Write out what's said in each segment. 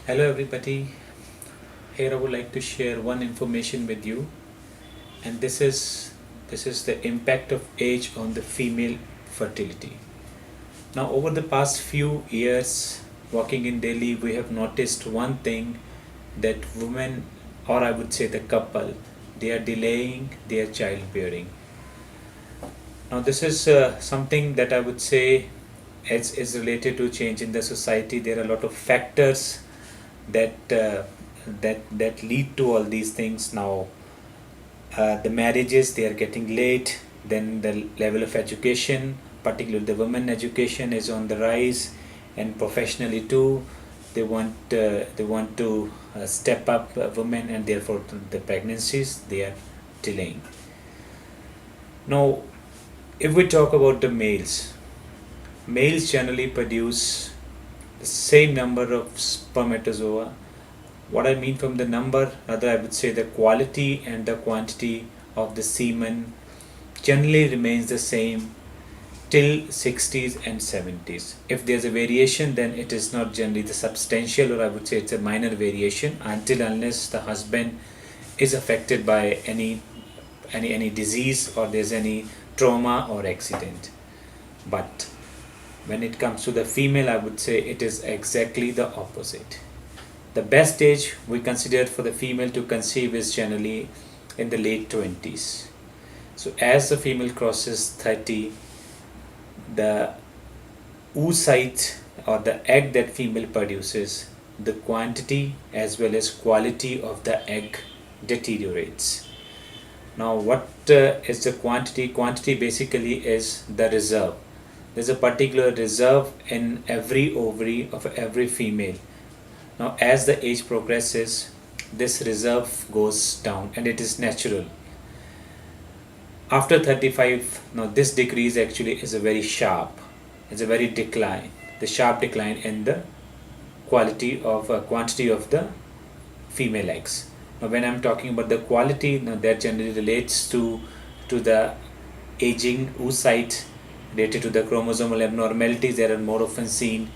Hello everybody. Here I would like to share one information with you, and this is the impact of age on the female fertility. Now over the past few years working in Delhi, we have noticed one thing, that women, or I would say the couple, they are delaying their childbearing. Now this is something that I would say is related to change in the society. There are a lot of factors that that lead to all these things. Now the marriages, they are getting late, then the level of education, particularly the women education, is on the rise, and professionally too, they want to step up women, and therefore the pregnancies, they are delaying. Now if we talk about the males generally produce the same number of spermatozoa. What I mean from the number, rather I would say the quality and the quantity of the semen generally remains the same till 60s and 70s. If there's a variation, then it is not generally the substantial, or I would say it's a minor variation, until unless the husband is affected by any disease, or there's any trauma or accident. But when it comes to the female, I would say it is exactly the opposite. The best age we consider for the female to conceive is generally in the late 20s. So as the female crosses 30, the oocyte, or the egg that female produces, the quantity as well as quality of the egg deteriorates. Now what is the quantity? Quantity basically is the reserve. There's a particular reserve in every ovary of every female. Now as the age progresses, this reserve goes down, and it is natural. After 35, now this decrease actually is a very sharp, it's a very decline, the sharp decline in the quantity of the female eggs. Now when I'm talking about the quality, now that generally relates to the aging oocyte, related to the chromosomal abnormalities that are more often seen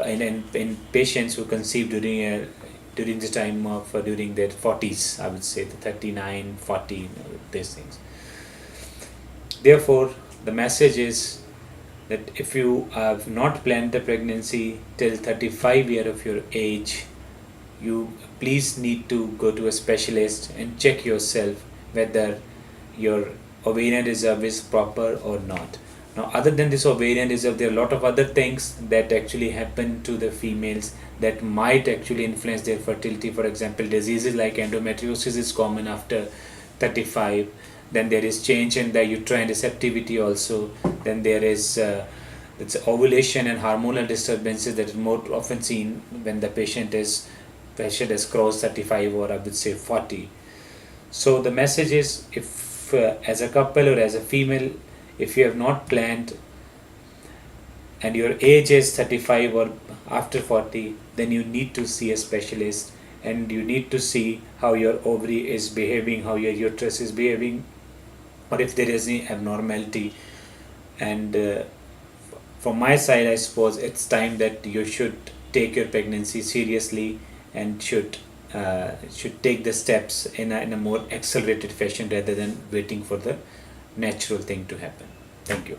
in patients who conceive during the time of during their 40s, I would say the 39, 40, these things. Therefore the message is that if you have not planned the pregnancy till 35 year of your age, you please need to go to a specialist and check yourself whether your ovarian reserve is proper or not. Now other than this ovarian reserve, there are a lot of other things that actually happen to the females that might actually influence their fertility. For example, diseases like endometriosis is common after 35. Then there is change in the uterine receptivity also. Then there is it's ovulation and hormonal disturbances that are more often seen when the patient has crossed 35, or I would say 40. So the message is, if as a couple or as a female, if you have not planned and your age is 35 or after 40, then you need to see a specialist, and you need to see how your ovary is behaving, how your uterus is behaving, or if there is any abnormality. And from my side, I suppose it's time that you should take your pregnancy seriously, and should take the steps in a more accelerated fashion, rather than waiting for the natural thing to happen. Thank you.